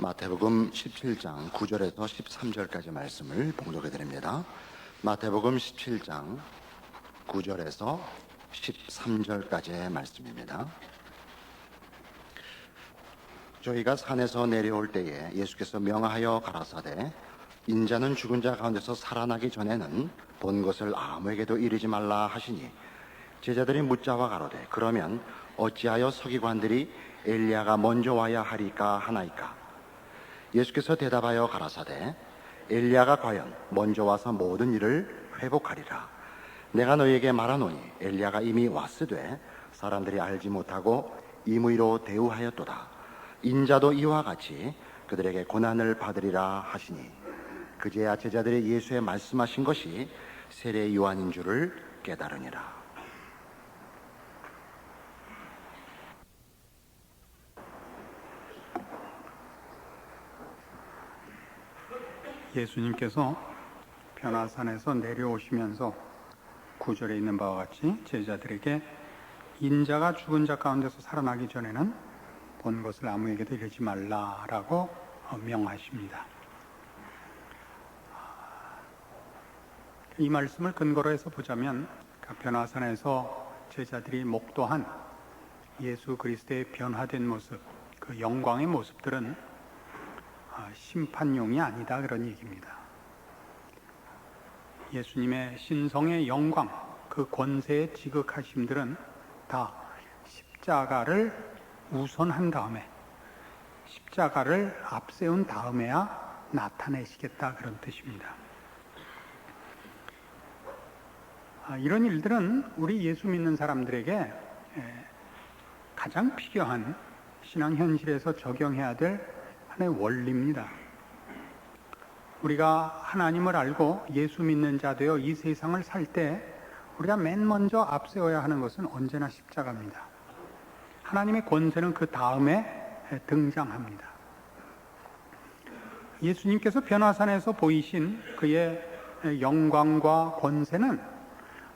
마태복음 17장 9절에서 13절까지 말씀을 봉독해 드립니다. 마태복음 17장 9절에서 13절까지의 말씀입니다. 저희가 산에서 내려올 때에 예수께서 명하여 가라사대 인자는 죽은 자 가운데서 살아나기 전에는 본 것을 아무에게도 이르지 말라 하시니 제자들이 묻자와 가로되 그러면 어찌하여 서기관들이 엘리야가 먼저 와야 하리까 하나이까? 예수께서 대답하여 가라사대 엘리야가 과연 먼저 와서 모든 일을 회복하리라. 내가 너희에게 말하노니 엘리야가 이미 왔으되 사람들이 알지 못하고 임의로 대우하였도다. 인자도 이와 같이 그들에게 고난을 받으리라 하시니 그제야 제자들이 예수의 말씀하신 것이 세례 요한인 줄을 깨달으니라. 예수님께서 변화산에서 내려오시면서 9절에 있는 바와 같이 제자들에게 인자가 죽은 자 가운데서 살아나기 전에는 본 것을 아무에게도 이르지 말라라고 명하십니다. 이 말씀을 근거로 해서 보자면 변화산에서 제자들이 목도한 예수 그리스도의 변화된 모습, 그 영광의 모습들은 심판용이 아니다, 그런 얘기입니다. 예수님의 신성의 영광, 그 권세의 지극하심들은 다 십자가를 우선한 다음에, 십자가를 앞세운 다음에야 나타내시겠다, 그런 뜻입니다. 이런 일들은 우리 예수 믿는 사람들에게 가장 필요한 신앙 현실에서 적용해야 될 하나의 원리입니다. 우리가 하나님을 알고 예수 믿는 자 되어 이 세상을 살 때 우리가 맨 먼저 앞세워야 하는 것은 언제나 십자가입니다. 하나님의 권세는 그 다음에 등장합니다. 예수님께서 변화산에서 보이신 그의 영광과 권세는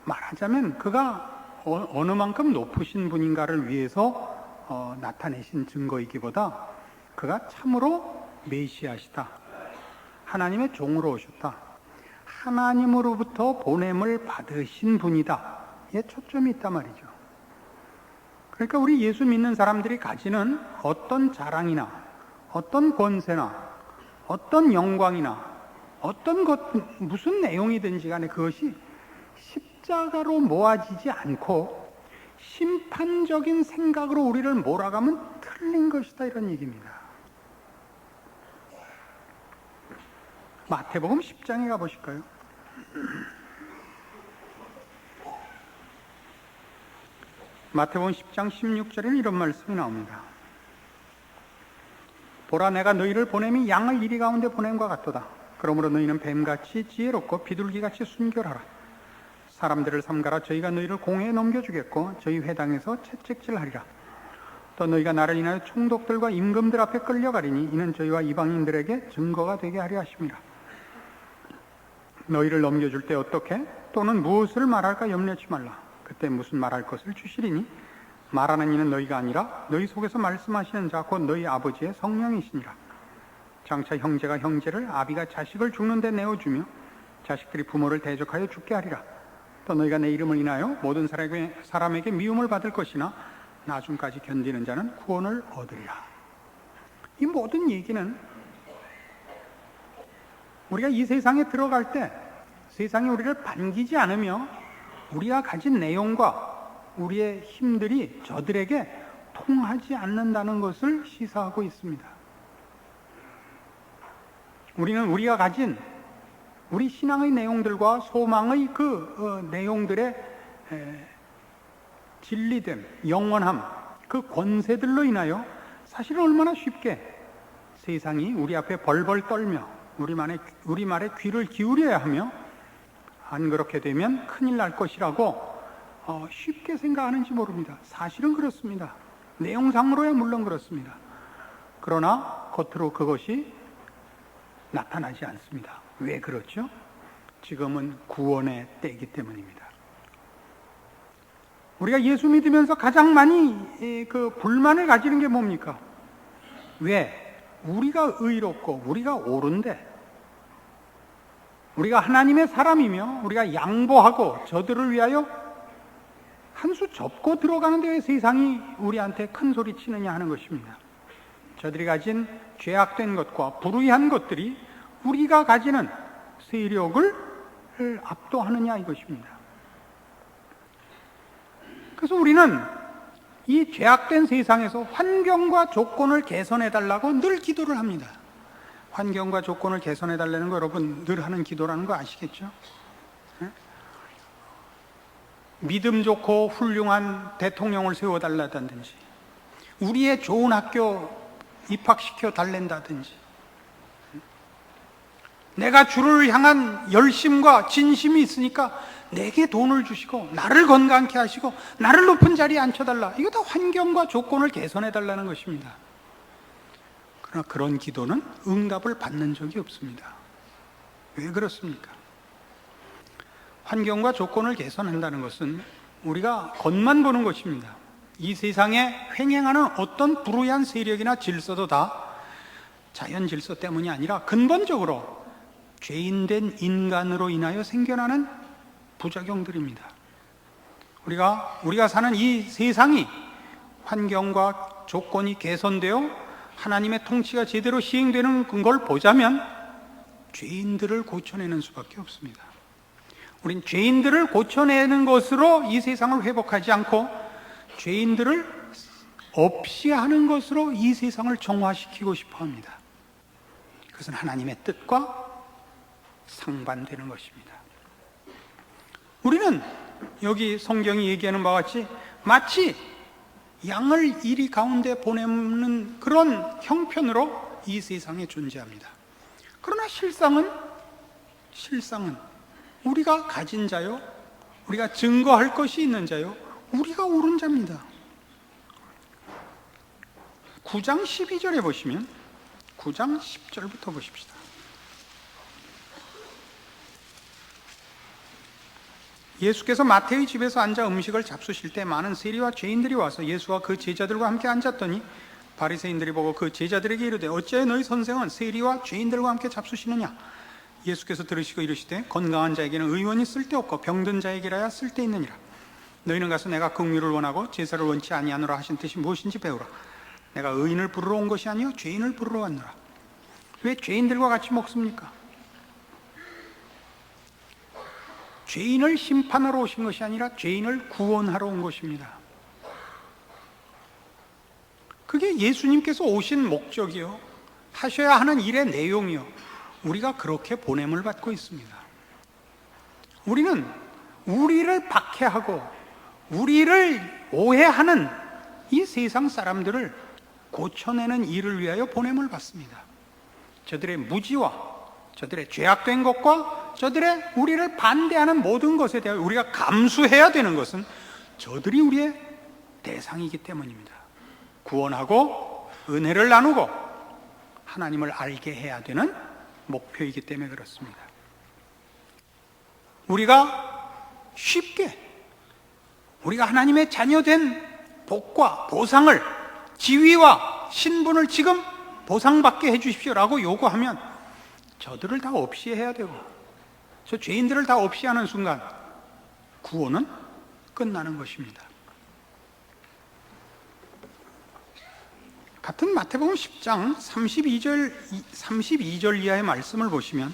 말하자면 그가 어느 만큼 높으신 분인가를 위해서 나타내신 증거이기보다 그가 참으로 메시아시다, 하나님의 종으로 오셨다, 하나님으로부터 보냄을 받으신 분이다, 에 초점이 있단 말이죠. 그러니까 우리 예수 믿는 사람들이 가지는 어떤 자랑이나 어떤 권세나 어떤 영광이나 어떤 무슨 내용이든지 간에 그것이 십자가로 모아지지 않고 심판적인 생각으로 우리를 몰아가면 틀린 것이다, 이런 얘기입니다. 마태복음 10장에 가보실까요? 마태복음 10장 16절에는 이런 말씀이 나옵니다. 보라, 내가 너희를 보냄이 양을 이리 가운데 보냄과 같도다. 그러므로 너희는 뱀같이 지혜롭고 비둘기같이 순결하라. 사람들을 삼가라. 저희가 너희를 공회에 넘겨주겠고 저희 회당에서 채찍질하리라. 또 너희가 나를 인하여 총독들과 임금들 앞에 끌려가리니 이는 저희와 이방인들에게 증거가 되게 하려 하심이라. 너희를 넘겨줄 때 어떻게 또는 무엇을 말할까 염려치 말라. 그때 무슨 말할 것을 주시리니 말하는 이는 너희가 아니라 너희 속에서 말씀하시는 자 곧 너희 아버지의 성령이시니라. 장차 형제가 형제를, 아비가 자식을 죽는 데 내어주며 자식들이 부모를 대적하여 죽게 하리라. 또 너희가 내 이름을 인하여 모든 사람에게 미움을 받을 것이나 나중까지 견디는 자는 구원을 얻으리라. 이 모든 얘기는 우리가 이 세상에 들어갈 때 세상이 우리를 반기지 않으며 우리가 가진 내용과 우리의 힘들이 저들에게 통하지 않는다는 것을 시사하고 있습니다. 우리는 우리가 가진 우리 신앙의 내용들과 소망의 그 내용들의 진리됨, 영원함, 그 권세들로 인하여 사실은 얼마나 쉽게 세상이 우리 앞에 벌벌 떨며 우리 말에 귀를 기울여야 하며 안 그렇게 되면 큰일 날 것이라고 쉽게 생각하는지 모릅니다. 사실은 그렇습니다. 내용상으로야 물론 그렇습니다. 그러나 겉으로 그것이 나타나지 않습니다. 왜 그렇죠? 지금은 구원의 때이기 때문입니다. 우리가 예수 믿으면서 가장 많이 그 불만을 가지는 게 뭡니까? 왜 우리가 의롭고 우리가 옳은데, 우리가 하나님의 사람이며 우리가 양보하고 저들을 위하여 한 수 접고 들어가는데 왜 세상이 우리한테 큰 소리 치느냐 하는 것입니다. 저들이 가진 죄악된 것과 불의한 것들이 우리가 가지는 세력을 압도하느냐 이것입니다. 그래서 우리는 이 죄악된 세상에서 환경과 조건을 개선해달라고 늘 기도를 합니다. 환경과 조건을 개선해달라는 거 여러분 늘 하는 기도라는 거 아시겠죠? 믿음 좋고 훌륭한 대통령을 세워달라든지, 우리의 좋은 학교 입학시켜 달랜다든지, 내가 주를 향한 열심과 진심이 있으니까 내게 돈을 주시고 나를 건강케 하시고 나를 높은 자리에 앉혀달라. 이거 다 환경과 조건을 개선해달라는 것입니다. 그러나 그런 기도는 응답을 받는 적이 없습니다. 왜 그렇습니까? 환경과 조건을 개선한다는 것은 우리가 겉만 보는 것입니다. 이 세상에 횡행하는 어떤 불우한 세력이나 질서도 다 자연 질서 때문이 아니라 근본적으로 죄인된 인간으로 인하여 생겨나는 부작용들입니다. 우리가 사는 이 세상이 환경과 조건이 개선되어 하나님의 통치가 제대로 시행되는 걸 보자면 죄인들을 고쳐내는 수밖에 없습니다. 우린 죄인들을 고쳐내는 것으로 이 세상을 회복하지 않고 죄인들을 없이 하는 것으로 이 세상을 정화시키고 싶어 합니다. 그것은 하나님의 뜻과 상반되는 것입니다. 우리는 여기 성경이 얘기하는 바와 같이 마치 양을 이리 가운데 보내는 그런 형편으로 이 세상에 존재합니다. 그러나 실상은 우리가 가진 자요, 우리가 증거할 것이 있는 자요, 우리가 옳은 자입니다. 9장 12절에 보시면 9장 10절부터 보십시다. 예수께서 마태의 집에서 앉아 음식을 잡수실 때 많은 세리와 죄인들이 와서 예수와 그 제자들과 함께 앉았더니 바리새인들이 보고 그 제자들에게 이르되 어찌하여 너희 선생은 세리와 죄인들과 함께 잡수시느냐? 예수께서 들으시고 이르시되 건강한 자에게는 의원이 쓸데없고 병든 자에게라야 쓸데있느니라. 너희는 가서 내가 긍휼을 원하고 제사를 원치 아니하노라 하신 뜻이 무엇인지 배우라. 내가 의인을 부르러 온 것이 아니요 죄인을 부르러 왔노라. 왜 죄인들과 같이 먹습니까? 죄인을 심판하러 오신 것이 아니라 죄인을 구원하러 온 것입니다. 그게 예수님께서 오신 목적이요, 하셔야 하는 일의 내용이요, 우리가 그렇게 보냄을 받고 있습니다. 우리는 우리를 박해하고 우리를 오해하는 이 세상 사람들을 고쳐내는 일을 위하여 보냄을 받습니다. 저들의 무지와 저들의 죄악된 것과 저들의 우리를 반대하는 모든 것에 대해 우리가 감수해야 되는 것은 저들이 우리의 대상이기 때문입니다. 구원하고 은혜를 나누고 하나님을 알게 해야 되는 목표이기 때문에 그렇습니다. 우리가 쉽게 우리가 하나님의 자녀된 복과 보상을, 지위와 신분을 지금 보상받게 해주십시오라고 요구하면 저들을 다 없이 해야 되고 저 죄인들을 다 없이 하는 순간 구원은 끝나는 것입니다. 같은 마태복음 10장 32절 이하의 말씀을 보시면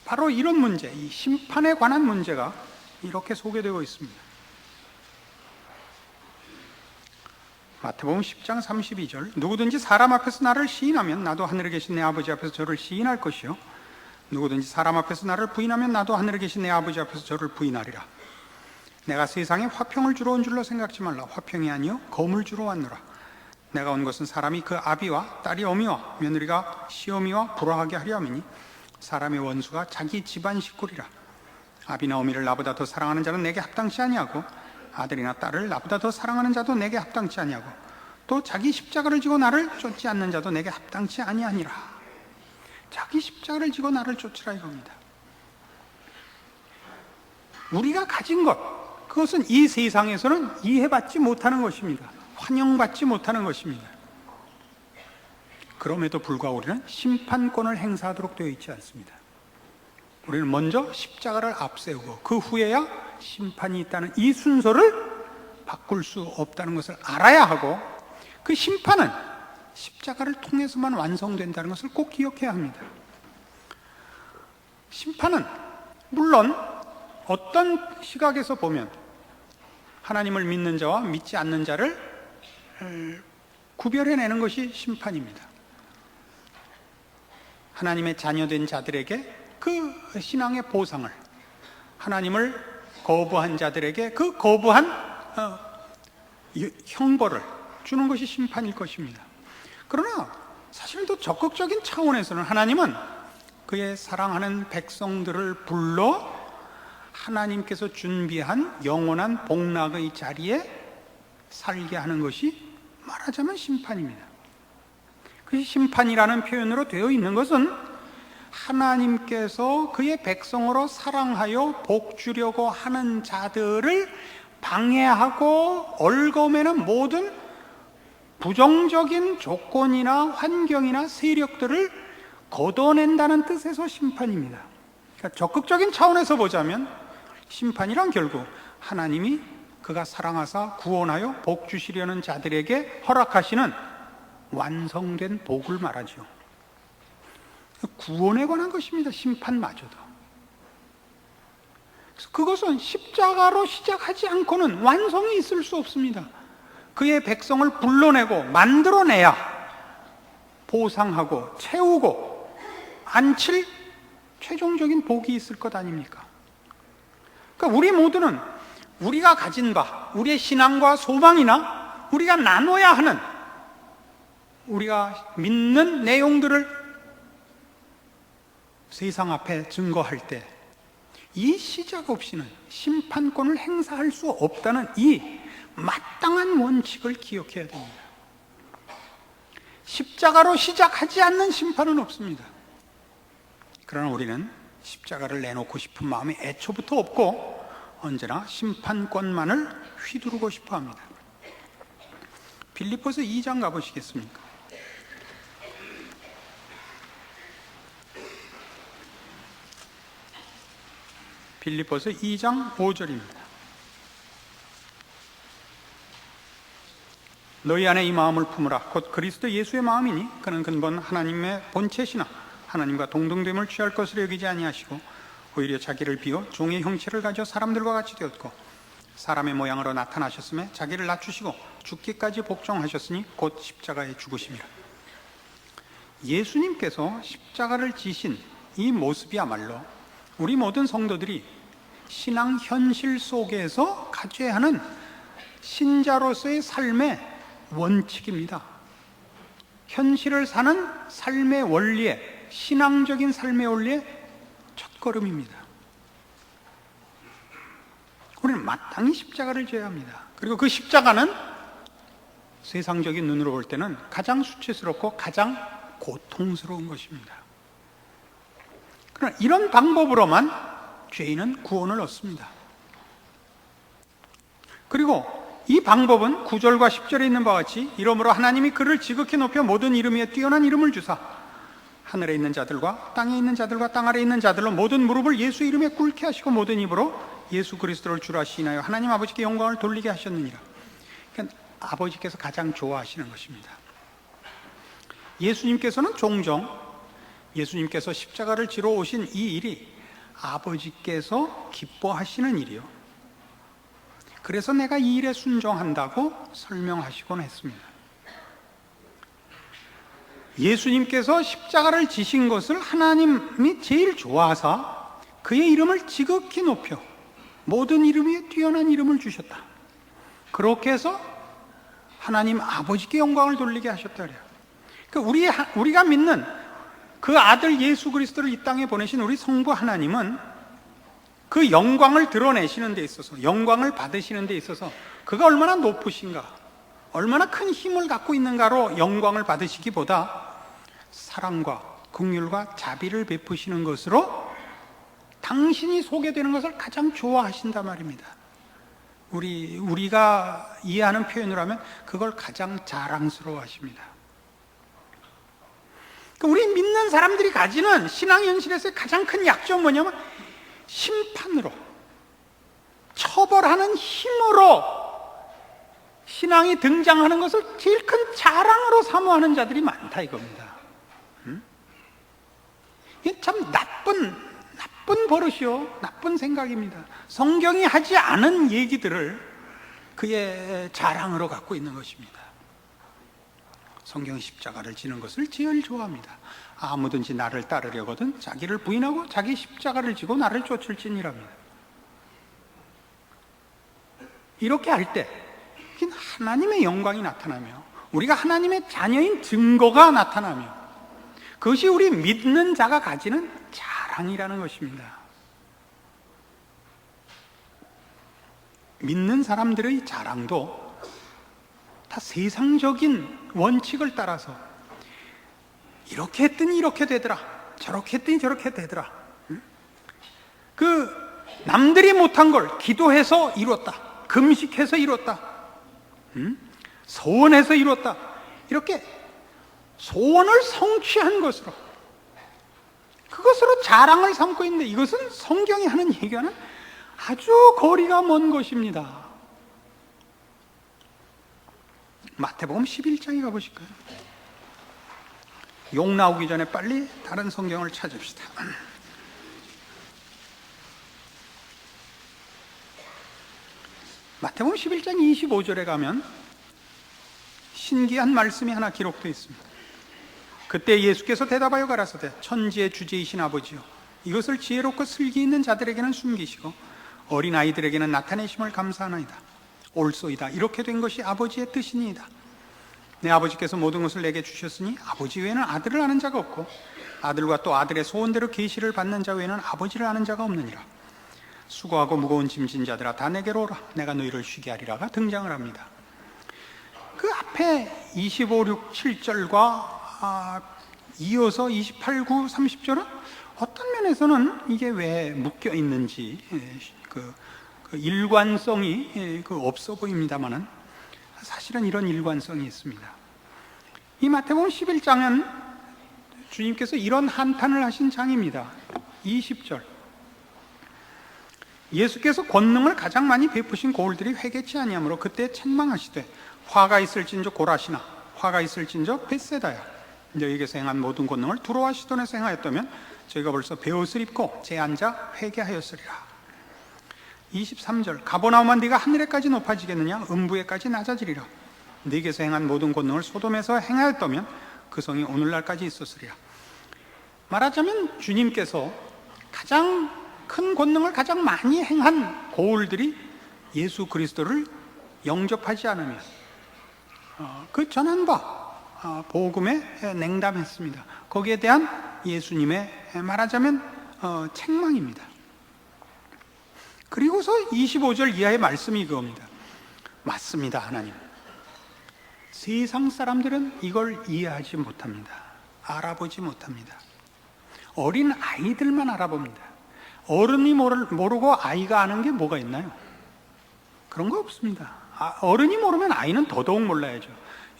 바로 이런 문제, 이 심판에 관한 문제가 이렇게 소개되고 있습니다. 마태복음 10장 32절 누구든지 사람 앞에서 나를 시인하면 나도 하늘에 계신 내 아버지 앞에서 저를 시인할 것이요 누구든지 사람 앞에서 나를 부인하면 나도 하늘에 계신 내 아버지 앞에서 저를 부인하리라. 내가 세상에 화평을 주러 온 줄로 생각지 말라. 화평이 아니요 검을 주러 왔노라. 내가 온 것은 사람이 그 아비와 딸이 어미와 며느리가 시어미와 불화하게 하려 함이니 사람의 원수가 자기 집안 식구리라. 아비나 어미를 나보다 더 사랑하는 자는 내게 합당치 아니하고 아들이나 딸을 나보다 더 사랑하는 자도 내게 합당치 아니하고 또 자기 십자가를 지고 나를 쫓지 않는 자도 내게 합당치 아니하니라. 자기 십자가를 지고 나를 쫓으라 이겁니다. 우리가 가진 것, 그것은 이 세상에서는 이해받지 못하는 것입니다. 환영받지 못하는 것입니다. 그럼에도 불구하고 우리는 심판권을 행사하도록 되어 있지 않습니다. 우리는 먼저 십자가를 앞세우고 그 후에야 심판이 있다는 이 순서를 바꿀 수 없다는 것을 알아야 하고, 그 심판은 십자가를 통해서만 완성된다는 것을 꼭 기억해야 합니다. 심판은 물론 어떤 시각에서 보면 하나님을 믿는 자와 믿지 않는 자를 구별해내는 것이 심판입니다. 하나님의 자녀된 자들에게 그 신앙의 보상을, 하나님을 거부한 자들에게 그 거부한 형벌을 주는 것이 심판일 것입니다. 그러나 사실 더 적극적인 차원에서는 하나님은 그의 사랑하는 백성들을 불러 하나님께서 준비한 영원한 복락의 자리에 살게 하는 것이 말하자면 심판입니다. 그 심판이라는 표현으로 되어 있는 것은 하나님께서 그의 백성으로 사랑하여 복 주려고 하는 자들을 방해하고 얽어매는 모든 부정적인 조건이나 환경이나 세력들을 걷어낸다는 뜻에서 심판입니다. 그러니까 적극적인 차원에서 보자면 심판이란 결국 하나님이 그가 사랑하사 구원하여 복 주시려는 자들에게 허락하시는 완성된 복을 말하죠. 구원에 관한 것입니다. 심판마저도. 그것은 십자가로 시작하지 않고는 완성이 있을 수 없습니다. 그의 백성을 불러내고 만들어내야 보상하고 채우고 안칠 최종적인 복이 있을 것 아닙니까? 그러니까 우리 모두는 우리가 가진 바, 우리의 신앙과 소망이나 우리가 나눠야 하는, 우리가 믿는 내용들을 세상 앞에 증거할 때 이 시작 없이는 심판권을 행사할 수 없다는 이 마땅한 원칙을 기억해야 됩니다. 십자가로 시작하지 않는 심판은 없습니다. 그러나 우리는 십자가를 내놓고 싶은 마음이 애초부터 없고 언제나 심판권만을 휘두르고 싶어 합니다. 빌립보서 2장 가보시겠습니까? 빌립보서 2장 5절입니다. 너희 안에 이 마음을 품으라. 곧 그리스도 예수의 마음이니 그는 근본 하나님의 본체시나 하나님과 동등됨을 취할 것으로 여기지 아니하시고 오히려 자기를 비워 종의 형체를 가져 사람들과 같이 되었고 사람의 모양으로 나타나셨음에 자기를 낮추시고 죽기까지 복종하셨으니 곧 십자가에 죽으심이라. 예수님께서 십자가를 지신 이 모습이야말로 우리 모든 성도들이 신앙 현실 속에서 가져야 하는 신자로서의 삶의 원칙입니다. 현실을 사는 삶의 원리에, 신앙적인 삶의 원리의 첫걸음입니다. 우리는 마땅히 십자가를 져야 합니다. 그리고 그 십자가는 세상적인 눈으로 볼 때는 가장 수치스럽고 가장 고통스러운 것입니다. 그러나 이런 방법으로만 죄인은 구원을 얻습니다. 그리고 이 방법은 9절과 10절에 있는 바와 같이 이러므로 하나님이 그를 지극히 높여 모든 이름 위에 뛰어난 이름을 주사 하늘에 있는 자들과 땅에 있는 자들과 땅 아래에 있는 자들로 모든 무릎을 예수 이름에 꿇게 하시고 모든 입으로 예수 그리스도를 주라 시인하여 하나님 아버지께 영광을 돌리게 하셨느니라. 그러니까 아버지께서 가장 좋아하시는 것입니다. 예수님께서는 종종 예수님께서 십자가를 지러 오신 이 일이 아버지께서 기뻐하시는 일이요, 그래서 내가 이 일에 순종한다고 설명하시곤 했습니다. 예수님께서 십자가를 지신 것을 하나님이 제일 좋아하사 그의 이름을 지극히 높여 모든 이름 위에 뛰어난 이름을 주셨다. 그렇게 해서 하나님 아버지께 영광을 돌리게 하셨다 그래요. 그러니까 우리가 믿는 그 아들 예수 그리스도를 이 땅에 보내신 우리 성부 하나님은 그 영광을 드러내시는 데 있어서, 영광을 받으시는 데 있어서 그가 얼마나 높으신가, 얼마나 큰 힘을 갖고 있는가로 영광을 받으시기보다 사랑과 긍휼과 자비를 베푸시는 것으로 당신이 소개되는 것을 가장 좋아하신단 말입니다. 우리가 이해하는 표현으로 하면 그걸 가장 자랑스러워 하십니다. 우리 믿는 사람들이 가지는 신앙 현실에서의 가장 큰 약점은 뭐냐면 심판으로, 처벌하는 힘으로 신앙이 등장하는 것을 제일 큰 자랑으로 사모하는 자들이 많다 이겁니다. 이게 참 나쁜 버릇이요, 나쁜 생각입니다. 성경이 하지 않은 얘기들을 그의 자랑으로 갖고 있는 것입니다. 성경이 십자가를 지는 것을 제일 좋아합니다. 아무든지 나를 따르려거든 자기를 부인하고 자기 십자가를 지고 나를 쫓을지니랍니다. 이렇게 할 때 하나님의 영광이 나타나며 우리가 하나님의 자녀인 증거가 나타나며 그것이 우리 믿는 자가 가지는 자랑이라는 것입니다. 믿는 사람들의 자랑도 다 세상적인 원칙을 따라서 이렇게 했더니 이렇게 되더라, 저렇게 했더니 저렇게 되더라, 그 남들이 못한 걸 기도해서 이뤘다, 금식해서 이뤘다, 소원해서 이뤘다, 이렇게 소원을 성취한 것으로, 그것으로 자랑을 삼고 있는데 이것은 성경이 하는 얘기와는 아주 거리가 먼 것입니다. 마태복음 11장에 가보실까요? 욕 나오기 전에 빨리 다른 성경을 찾읍시다. 마태복음 11장 25절에 가면 신기한 말씀이 하나 기록되어 있습니다. 그때 예수께서 대답하여 가라사대 천지의 주제이신 아버지여, 이것을 지혜롭고 슬기 있는 자들에게는 숨기시고 어린 아이들에게는 나타내심을 감사하나이다. 옳소이다. 이렇게 된 것이 아버지의 뜻이니이다. 내 아버지께서 모든 것을 내게 주셨으니 아버지 외에는 아들을 아는 자가 없고 아들과 또 아들의 소원대로 계시를 받는 자 외에는 아버지를 아는 자가 없느니라. 수고하고 무거운 짐진 자들아 다 내게로 오라. 내가 너희를 쉬게 하리라가 등장을 합니다. 그 앞에 25, 6, 7절과 이어서 28, 9, 30절은 어떤 면에서는 이게 왜 묶여 있는지 그 일관성이 없어 보입니다만은 사실은 이런 일관성이 있습니다. 이 마태복음 11장은 주님께서 이런 한탄을 하신 장입니다. 20절, 예수께서 권능을 가장 많이 베푸신 고을들이 회개치 아니하므로 그때 책망하시되 화가 있을진저 고라시나 화가 있을진저 벳세다야, 너희에게서 행한 모든 권능을 두로와 시돈에서 행하였다면 저희가 벌써 베옷을 입고 제 앉아 회개하였으리라. 23절, 가버나움아 네가 하늘에까지 높아지겠느냐, 음부에까지 낮아지리라. 네게서 행한 모든 권능을 소돔에서 행하였다면 그 성이 오늘날까지 있었으리라. 말하자면 주님께서 가장 큰 권능을 가장 많이 행한 고을들이 예수 그리스도를 영접하지 않으며 그 전한 바 복음에 냉담했습니다. 거기에 대한 예수님의 말하자면 책망입니다. 그리고서 25절 이하의 말씀이 이겁니다. 맞습니다, 하나님. 세상 사람들은 이걸 이해하지 못합니다. 알아보지 못합니다. 어린 아이들만 알아봅니다. 어른이 모르고 아이가 아는 게 뭐가 있나요? 그런 거 없습니다. 어른이 모르면 아이는 더더욱 몰라야죠.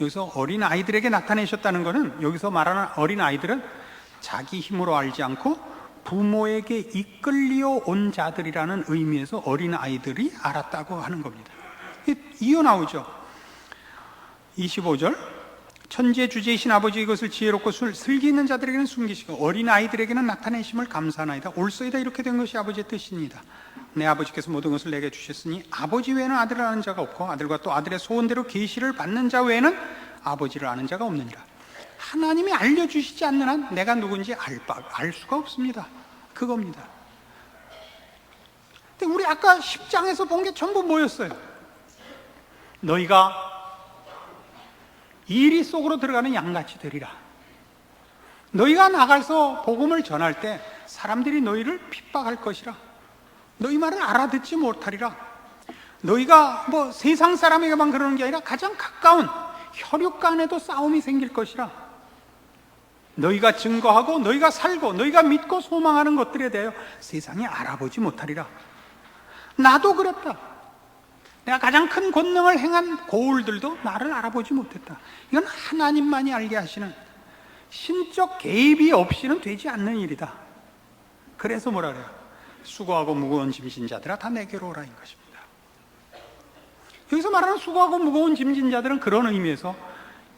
여기서 어린 아이들에게 나타내셨다는 것은, 여기서 말하는 어린 아이들은 자기 힘으로 알지 않고 부모에게 이끌려 온 자들이라는 의미에서 어린 아이들이 알았다고 하는 겁니다. 이어 나오죠. 25절, 천지의 주제이신 아버지 이것을 지혜롭고 슬기 있는 자들에게는 숨기시고 어린 아이들에게는 나타내심을 감사하나이다. 옳소이다. 이렇게 된 것이 아버지의 뜻입니다. 내 아버지께서 모든 것을 내게 주셨으니 아버지 외에는 아들을 아는 자가 없고 아들과 또 아들의 소원대로 계시를 받는 자 외에는 아버지를 아는 자가 없느니라. 하나님이 알려주시지 않는 한 내가 누군지 알 수가 없습니다. 그겁니다. 근데 우리 아까 10장에서 본 게 전부 뭐였어요? 너희가 이리 속으로 들어가는 양같이 되리라. 너희가 나가서 복음을 전할 때 사람들이 너희를 핍박할 것이라. 너희 말을 알아듣지 못하리라. 너희가 세상 사람에게만 그러는 게 아니라 가장 가까운 혈육 간에도 싸움이 생길 것이라. 너희가 증거하고 너희가 살고 너희가 믿고 소망하는 것들에 대하여 세상이 알아보지 못하리라. 나도 그랬다. 내가 가장 큰 권능을 행한 고울들도 나를 알아보지 못했다. 이건 하나님만이 알게 하시는 신적 개입이 없이는 되지 않는 일이다. 그래서 뭐라 그래요? 수고하고 무거운 짐진 자들아 다 내게로 오라 인 것입니다. 여기서 말하는 수고하고 무거운 짐진 자들은 그런 의미에서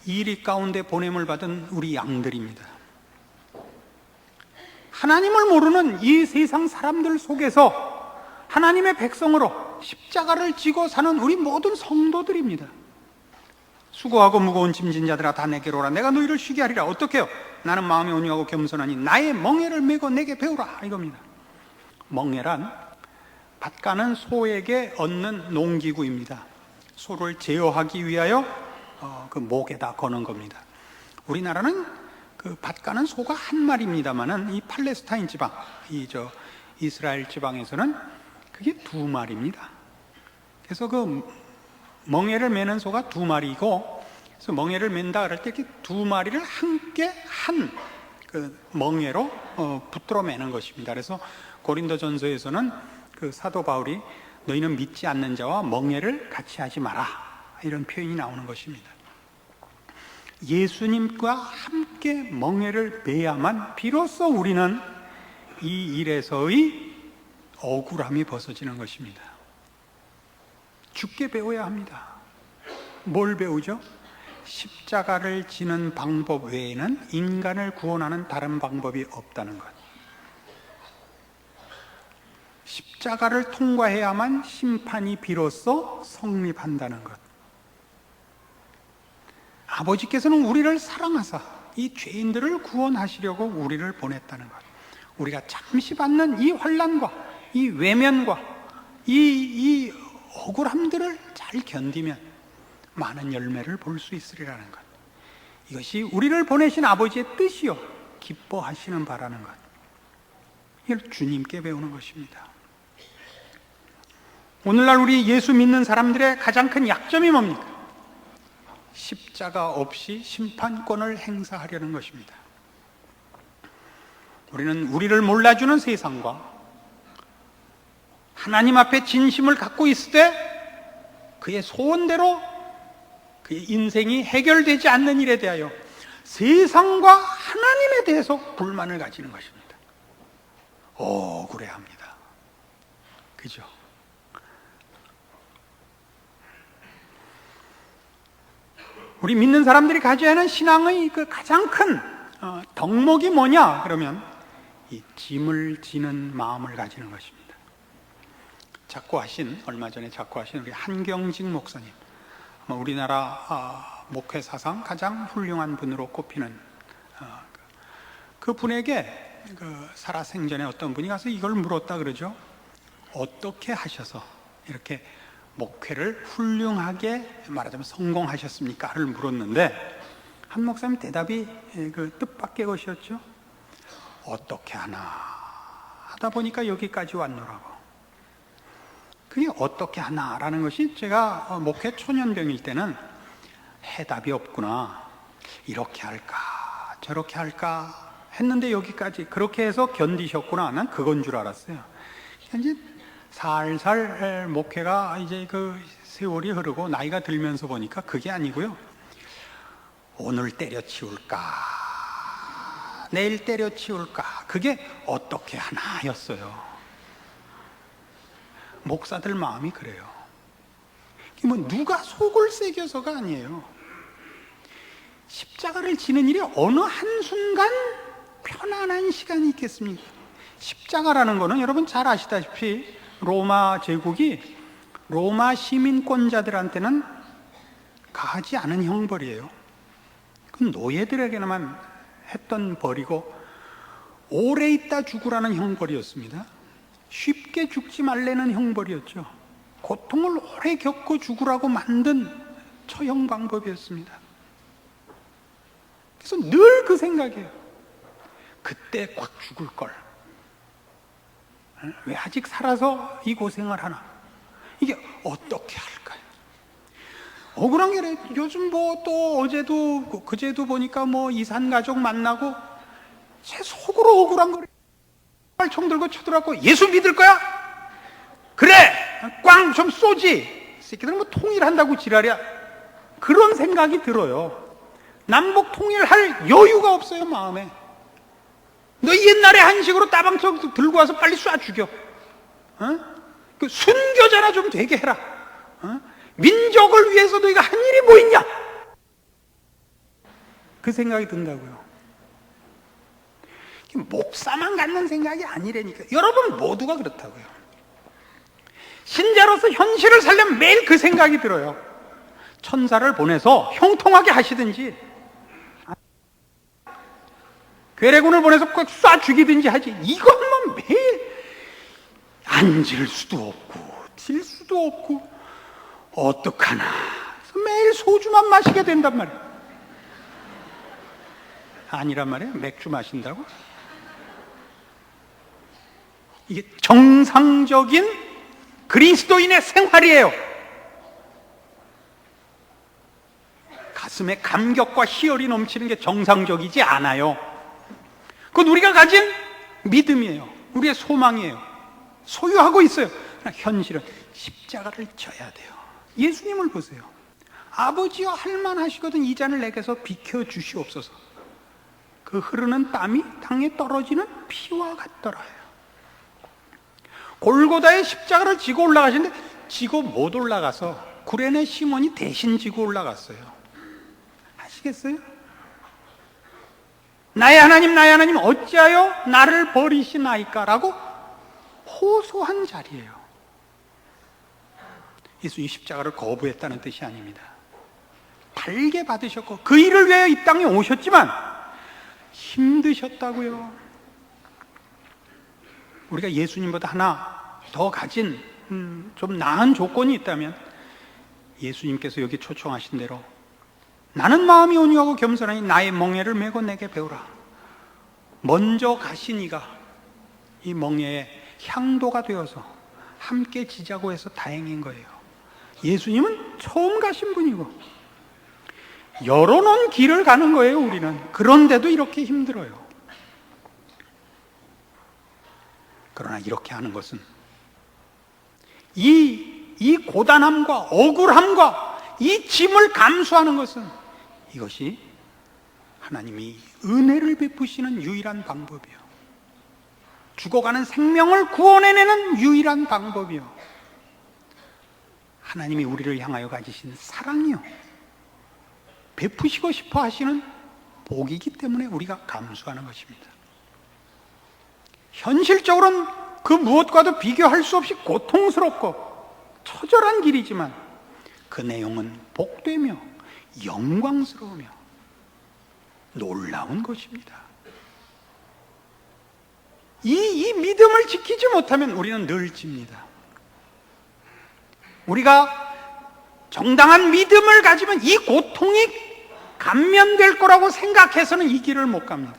이리 가운데 보냄을 받은 우리 양들입니다. 하나님을 모르는 이 세상 사람들 속에서 하나님의 백성으로 십자가를 지고 사는 우리 모든 성도들입니다. 수고하고 무거운 짐진 자들아 다 내게로 오라. 내가 너희를 쉬게 하리라. 어떻게 해요? 나는 마음이 온유하고 겸손하니 나의 멍에를 메고 내게 배우라 이겁니다. 멍에란 밭 가는 소에게 얻는 농기구입니다. 소를 제어하기 위하여 그 목에다 거는 겁니다. 우리나라는 그 밭 가는 소가 한 마리입니다만은 이 팔레스타인 지방, 이스라엘 지방에서는 그게 두 마리입니다. 그래서 그 멍에를 매는 소가 두 마리고, 그래서 멍에를 맨다 그럴 때 이렇게 두 마리를 함께 한 그 멍에로 붙들어 매는 것입니다. 그래서 고린도전서에서는 그 사도 바울이 너희는 믿지 않는 자와 멍에를 같이 하지 마라 이런 표현이 나오는 것입니다. 예수님과 함께 멍에를 매야만 비로소 우리는 이 일에서의 억울함이 벗어지는 것입니다. 죽게 배워야 합니다. 뭘 배우죠? 십자가를 지는 방법 외에는 인간을 구원하는 다른 방법이 없다는 것. 십자가를 통과해야만 심판이 비로소 성립한다는 것. 아버지께서는 우리를 사랑하사 이 죄인들을 구원하시려고 우리를 보냈다는 것. 우리가 잠시 받는 이 환난과 이 외면과 이 억울함들을 잘 견디면 많은 열매를 볼 수 있으리라는 것. 이것이 우리를 보내신 아버지의 뜻이요 기뻐하시는 바라는 것. 이걸 주님께 배우는 것입니다. 오늘날 우리 예수 믿는 사람들의 가장 큰 약점이 뭡니까? 십자가 없이 심판권을 행사하려는 것입니다. 우리는 우리를 몰라주는 세상과 하나님 앞에 진심을 갖고 있을 때 그의 소원대로 그의 인생이 해결되지 않는 일에 대하여 세상과 하나님에 대해서 불만을 가지는 것입니다. 억울해합니다. 그죠? 우리 믿는 사람들이 가져야 하는 신앙의 그 가장 큰 덕목이 뭐냐? 그러면 이 짐을 지는 마음을 가지는 것입니다. 얼마 전에 작고하신 우리 한경직 목사님, 우리나라 목회 사상 가장 훌륭한 분으로 꼽히는 그 분에게 살아생전에 어떤 분이 가서 이걸 물었다 그러죠. 어떻게 하셔서 이렇게 목회를 훌륭하게 말하자면 성공하셨습니까?를 물었는데 한 목사님 대답이 그 뜻밖의 것이었죠. 어떻게 하나 하다 보니까 여기까지 왔노라고. 그게 어떻게 하나라는 것이 제가 목회 초년병일 때는 해답이 없구나. 이렇게 할까 저렇게 할까 했는데 여기까지 그렇게 해서 견디셨구나. 난 그건 줄 알았어요. 이제 살살 목회가 이제 그 세월이 흐르고 나이가 들면서 보니까 그게 아니고요. 오늘 때려치울까 내일 때려치울까 그게 어떻게 하나였어요. 목사들 마음이 그래요. 뭐 누가 속을 새겨서가 아니에요. 십자가를 지는 일이 어느 한순간 편안한 시간이 있겠습니까? 십자가라는 거는 여러분 잘 아시다시피 로마 제국이 로마 시민권자들한테는 가하지 않은 형벌이에요. 그건 노예들에게만 했던 벌이고 오래 있다 죽으라는 형벌이었습니다. 쉽게 죽지 말라는 형벌이었죠. 고통을 오래 겪고 죽으라고 만든 처형 방법이었습니다. 그래서 늘 그 생각이에요. 그때 꽉 죽을 걸. 왜 아직 살아서 이 고생을 하나? 이게 어떻게 할까요? 억울한 게 요즘 또 어제도 그제도 보니까 이산 가족 만나고 제 속으로 억울한 거를 총 들고 쳐들어갖고 예수 믿을 거야? 그래! 꽝 좀 쏘지! 새끼들은 통일한다고 지랄이야. 그런 생각이 들어요. 남북 통일할 여유가 없어요, 마음에. 너희 옛날에 한식으로 따방석 들고 와서 빨리 쏴 죽여. 그 순교자나 좀 되게 해라. 민족을 위해서 너희가 한 일이 뭐 있냐? 그 생각이 든다고요. 목사만 갖는 생각이 아니라니까. 여러분 모두가 그렇다고요. 신자로서 현실을 살려면 매일 그 생각이 들어요. 천사를 보내서 형통하게 하시든지, 괴뢰군을 보내서 꼭 쏴 죽이든지 하지. 이것만 매일 앉을 수도 없고 질 수도 없고 어떡하나. 그래서 매일 소주만 마시게 된단 말이에요. 아니란 말이에요. 맥주 마신다고? 이게 정상적인 그리스도인의 생활이에요. 가슴에 감격과 희열이 넘치는 게 정상적이지 않아요. 그건 우리가 가진 믿음이에요. 우리의 소망이에요. 소유하고 있어요. 그러나 현실은 십자가를 져야 돼요. 예수님을 보세요. 아버지여 할만하시거든 이 잔을 내게서 비켜주시옵소서. 그 흐르는 땀이 땅에 떨어지는 피와 같더라요. 골고다의 십자가를 지고 올라가시는데 지고 못 올라가서 구레네 시몬이 대신 지고 올라갔어요. 아시겠어요? 나의 하나님 어찌하여 나를 버리시나이까? 라고 호소한 자리예요. 예수님 십자가를 거부했다는 뜻이 아닙니다. 달게 받으셨고 그 일을 위해 이 땅에 오셨지만 힘드셨다고요. 우리가 예수님보다 하나 더 가진 좀 나은 조건이 있다면 예수님께서 여기 초청하신 대로 나는 마음이 온유하고 겸손하니 나의 멍에를 메고 내게 배우라. 먼저 가신 이가 이 멍에의 향도가 되어서 함께 지자고 해서 다행인 거예요. 예수님은 처음 가신 분이고 열어놓은 길을 가는 거예요. 우리는 그런데도 이렇게 힘들어요. 그러나 이렇게 하는 것은 이 고단함과 억울함과 이 짐을 감수하는 것은 이것이 하나님이 은혜를 베푸시는 유일한 방법이요. 죽어가는 생명을 구원해내는 유일한 방법이요. 하나님이 우리를 향하여 가지신 사랑이요. 베푸시고 싶어 하시는 복이기 때문에 우리가 감수하는 것입니다. 현실적으로는 그 무엇과도 비교할 수 없이 고통스럽고 처절한 길이지만 그 내용은 복되며 영광스러우며 놀라운 것입니다. 이 믿음을 지키지 못하면 우리는 늘 집니다. 우리가 정당한 믿음을 가지면 이 고통이 감면될 거라고 생각해서는 이 길을 못 갑니다.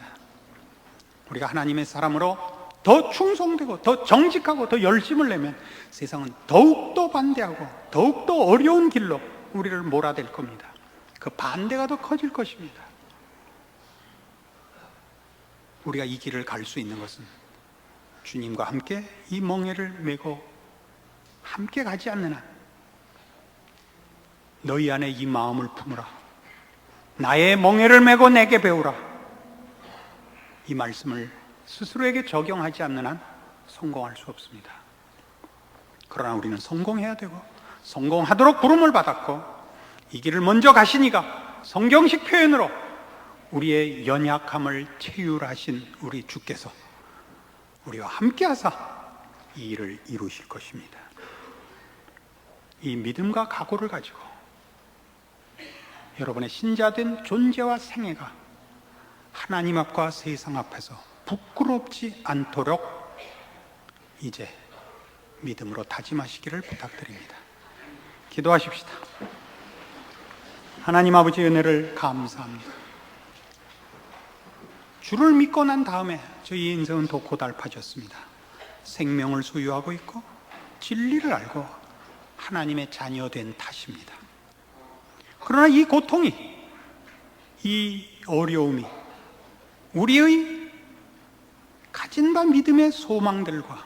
우리가 하나님의 사람으로 더 충성되고 더 정직하고 더 열심을 내면 세상은 더욱더 반대하고 더욱더 어려운 길로 우리를 몰아댈 겁니다. 그 반대가 더 커질 것입니다. 우리가 이 길을 갈 수 있는 것은 주님과 함께 이 멍에를 메고 함께 가지 않는 한 너희 안에 이 마음을 품으라. 나의 멍에를 메고 내게 배우라. 이 말씀을 스스로에게 적용하지 않는 한 성공할 수 없습니다. 그러나 우리는 성공해야 되고 성공하도록 부름을 받았고 이 길을 먼저 가시니가 성경식 표현으로 우리의 연약함을 체휼하신 우리 주께서 우리와 함께 하사 이 일을 이루실 것입니다. 이 믿음과 각오를 가지고 여러분의 신자된 존재와 생애가 하나님 앞과 세상 앞에서 부끄럽지 않도록 이제 믿음으로 다짐하시기를 부탁드립니다. 기도하십시다. 하나님 아버지 은혜를 감사합니다. 주를 믿고 난 다음에 저희 인생은 더 고달파졌습니다. 생명을 소유하고 있고 진리를 알고 하나님의 자녀된 탓입니다. 그러나 이 고통이, 이 어려움이 우리의 가진 바 믿음의 소망들과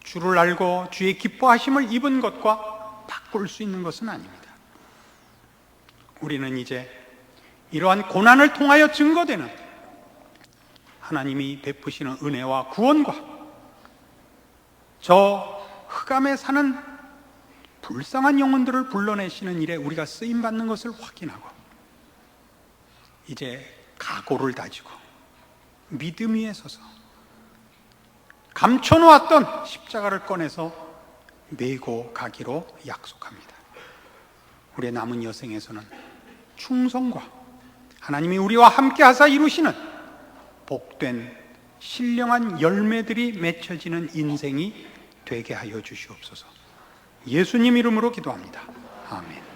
주를 알고 주의 기뻐하심을 입은 것과 바꿀 수 있는 것은 아닙니다. 우리는 이제 이러한 고난을 통하여 증거되는 하나님이 베푸시는 은혜와 구원과 저 흑암에 사는 불쌍한 영혼들을 불러내시는 일에 우리가 쓰임받는 것을 확인하고 이제 각오를 다지고 믿음 위에 서서 감춰놓았던 십자가를 꺼내서 메고 가기로 약속합니다. 우리의 남은 여생에서는 충성과 하나님이 우리와 함께 하사 이루시는 복된 신령한 열매들이 맺혀지는 인생이 되게 하여 주시옵소서. 예수님 이름으로 기도합니다. 아멘.